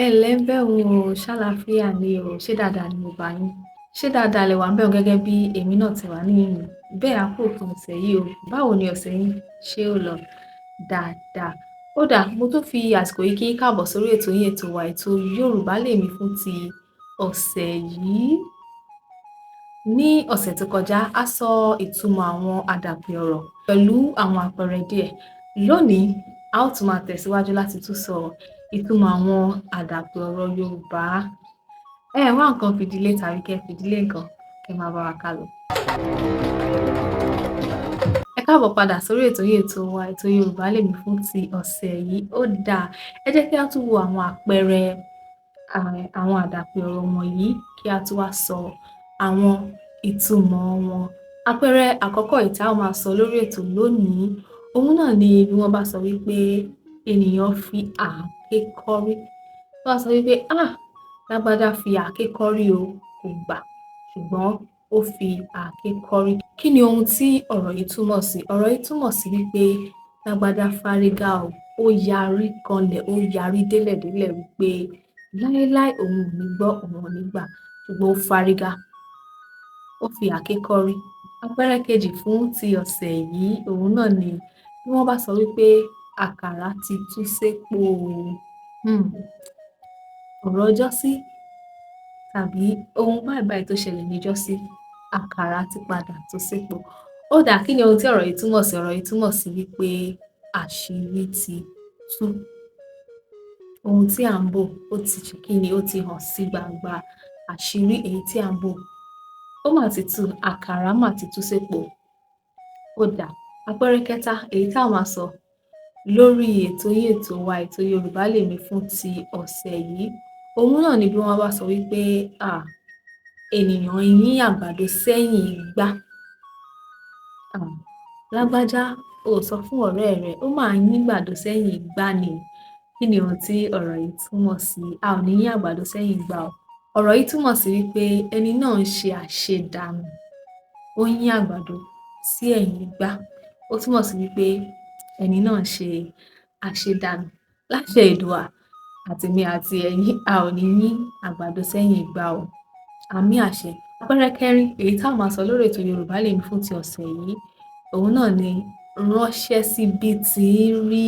Ẹ ǹlẹ́ ńbẹ̀ un o, ṣáláfíà ni o, ṣé dáadáa ni mo bá yín? Ṣé dáadáa lẹ wà ńbẹ̀ un gẹ́gẹ́ bí èmi náà ti wà níhìn-ín? Bẹ́ẹ̀ a kú òpin ọ̀sẹ̀ yìí o, báwo ni ọ̀sẹ̀ yín? Ṣé ó lọ dáadáa? Ó dáa, mo tún fi àsìkò yìí kí yín káàbọ̀ sórí ètò yín ètò wa ètò Yorùbá L'èmi fún ti ọ̀sẹ̀ yìí. Ní ọ̀sẹ̀ tó kọjá, a sọ ìtumọ̀ àwọn àdàpè ọ̀rọ̀ pẹ̀lú àwọn àpẹẹrẹ díẹ̀. Lónìí, a ó tún máa tẹ̀síwájú láti tún sọ ìtumọ̀ àwọn àdàpè ọ̀rọ̀ Yorùbá. Ẹ wá nǹkan fìdílé tàbí kẹ́ fìdílé nǹkan, kẹ́ máa bá wa kálọ. Ẹ káàbọ̀ padà sórí ètò yín ètò wa ètò Yorùbá L'èmi fún ti ọ̀sẹ̀ yìí. Ó dáa, ẹ jẹ́ kí a tún wo àwọn àpẹẹrẹ àwọn àdàpè ọ̀rọ̀ wọ̀nyí kí a tún wá sọ àwọn ìtumọ̀ wọn. Àpẹẹrẹ àkọ́kọ́ èyí tí a ó máa sọ lórí ètò lónìí, òun náà ni bí wọ́n bá sọ wípé ènìyàn fi àáké kọ́rí. Tí wọ́n bá sọ wípé lágbájá fi àáké kọ́rí o, kò gbà, ṣùgbọ́n ó fi àáké kọ́rí. Kí ni ohun tí ọ̀rọ̀ yìí túmọ̀ sí? Ọ̀rọ̀ yìí túmọ̀ sí wípé lágbájá fárígá o, ó yarí kanlẹ̀, ó yarí délẹ̀délẹ̀ wípé láéláé òun ò ní gbọ́, òun ò ní gbà, ṣùgbọ́n ó fárígá, ó fi àáké kọ́rí. Àpẹẹrẹ kejì fún ti ọ̀sẹ̀ yìí, òun náà ni bí wọ́n bá sọ wípé àkàrà ti tú sépo o. Ọ̀rọ̀ ọjọ́sí tàbí ohun báyìí tó ṣẹlẹ̀ níjọ́sí, àkàrà ti padà tú sépo. Ó dáa, kí ni ohun tí ọ̀rọ̀ yìí túmọ̀ sí? Ọ̀rọ̀ yìí túmọ̀ sí wípé àṣírí ti tú. Ohun tí à ń bò ó ti ṣe kí ni? Ó ti hàn sí gbangba. Àṣírí èyí tí à ń bò ó mà ti tú, àkàrà mà ti tú sépo. Ó dáa. Àpẹẹrẹ kẹta èyí tí a máa sọ lórí ètò yín ètò wa ètò Yorùbá L'èmi fún ti ọ̀sẹ̀ yìí, òun náà ni bí wọ́n bá sọ wípé ènìyàn yín àgbàdo sẹ́yìn igbá. Lágbájá, o ò sọ fún ọ̀rẹ́ rẹ, ó máa yín àgbàdo sẹ́yìn igbá ni. Kí ni ohun tí ọ̀rọ̀ yìí túmọ̀ sí? A ò ní yín àgbàdo sẹ́yìn igbá o. Ọ̀rọ̀ yìí túmọ̀ sí wípé ẹni náà ń ṣe àṣedànù, ó yín àgbàdo sí ẹ̀yìn igbá. Ó túmọ̀ sí wípé ẹni náà ń ṣe àṣedànù. Láṣẹ Èdùà, àtèmi àti ẹ̀yin, a ò ní yín àgbàdo sẹ́yìn igbá o. Àmín àṣẹ. Àpẹẹrẹ kẹrin èyí tí a máa sọ lórí ètò Yorùbá L'èmi fún ti ọ̀sẹ̀ yìí, òun náà ni ránṣẹ́ sí bí tí ń rí.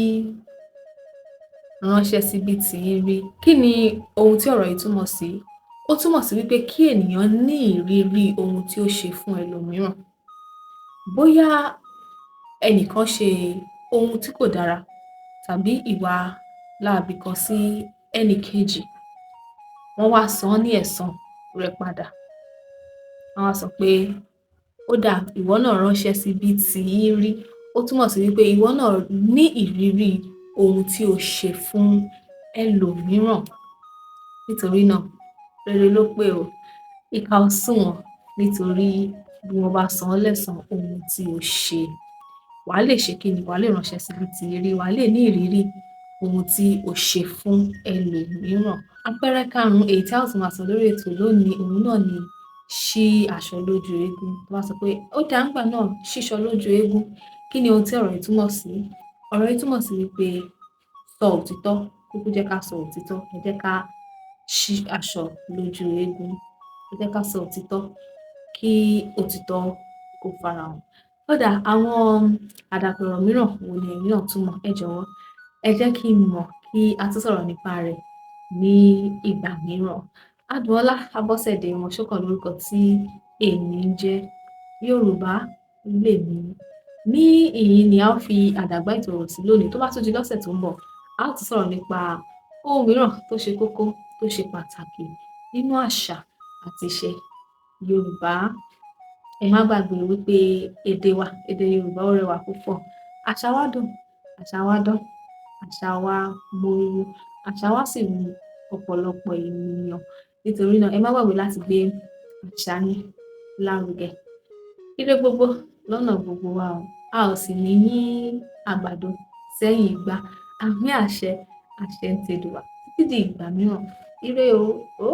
Ránṣẹ́ sí bí tí ń rí. Kí ni ohun tí ọ̀rọ̀ yìí túmọ̀ sí? Ó túmọ̀ sí wípé kí ènìyàn ní ìrírí ohun tí ó ṣe fún ẹlòmíràn. Bóyá ẹnìkan ṣe ohun tí kò dára tàbí ìwà láabi kan sí ẹnì kejì, wọ́n wá san ní ẹ̀san rẹ̀ padà. Wọ́n wá sọ pé ó dáa, ìwọ náà ránṣẹ́ sí bí tí ń rí. Ó túmọ̀ sí wípé ìwọ náà ní ìrírí ohun tí o ṣe fún ẹlòmíràn. Nítorí náà, rere ló pé o, ìkà ò sunwọ̀n nítorí bí wọ́n bá san ọ́ lẹ́san ohun tí o ṣe. Wàá lè ṣe kí ni? Wàá lè ránṣẹ́ sí bí tí ń rí. Wàá lè ní ìrírí ohun tí o ṣe fún ẹlòmíràn. Àpẹẹrẹ karùn-ún èyí tí a ó tún máa sọ lórí ètò lónìí, òun náà ni ṣí aṣọ lójú eégún. Wọ́n á sọ pé ó dáa ńgbà náà, ṣíṣọ lójú eégún. Kí ni ohun tí ọ̀rọ̀ yìí túmọ̀ sí? Ọ̀rọ̀ yìí túmọ̀ sí wípé sọ òtítọ́, kúkú jẹ́ ká sọ òtítọ́. Ẹ jẹ́ ká ṣí aṣọ lójú eégún. Ẹ jẹ́ ká sọ òtítọ́ kí òtítọ́ kó farahàn. Ó dáa, àwọn àdàpè ọ̀rọ̀ mìíràn wo ni ẹ̀yin náà tún mọ̀? Ẹ jọ̀wọ́, ẹ jẹ́ kí n mọ̀ kí a tún sọ̀rọ̀ nípa rẹ̀ ní ìgbà mìíràn. Adùnọlá Abọ́sẹ̀dé Mọ̀ṣọ́kàn lórúkọ tí èmi ń jẹ́. Yorùbá L'èmi. Ní ìyìn ni a ó fi àdàgbà ètò ọ̀rọ̀ sí lónìí. Tó bá tún di lọ́sẹ̀ tó ń bọ̀, a ó tún sọ̀rọ̀ nípa ohun mìíràn tó ṣe kókó, tó ṣe pàtàkì nínú àṣà àti ìṣe Yorùbá. Ẹ má gbàgbé wípé èdè wa, èdè Yorùbá ó rẹwà púpọ̀. Àṣà wa dùn, àṣà wa dán, àṣà wa gbòòrò, àṣà wa sì wu ọ̀pọ̀lọpọ̀ ènìyàn. Nítorí náà, ẹ má gbàgbé láti gbé àṣà yín lárugẹ. Ire gbogbo lọ́nà gbogbo wa o. A ò sì ní yín àgbàdo sẹ́yìn igbá. Àmín àṣẹ, àṣẹ ń tẹ̀dùwà. Títí di ìgbà mìíràn. Ire o. Ó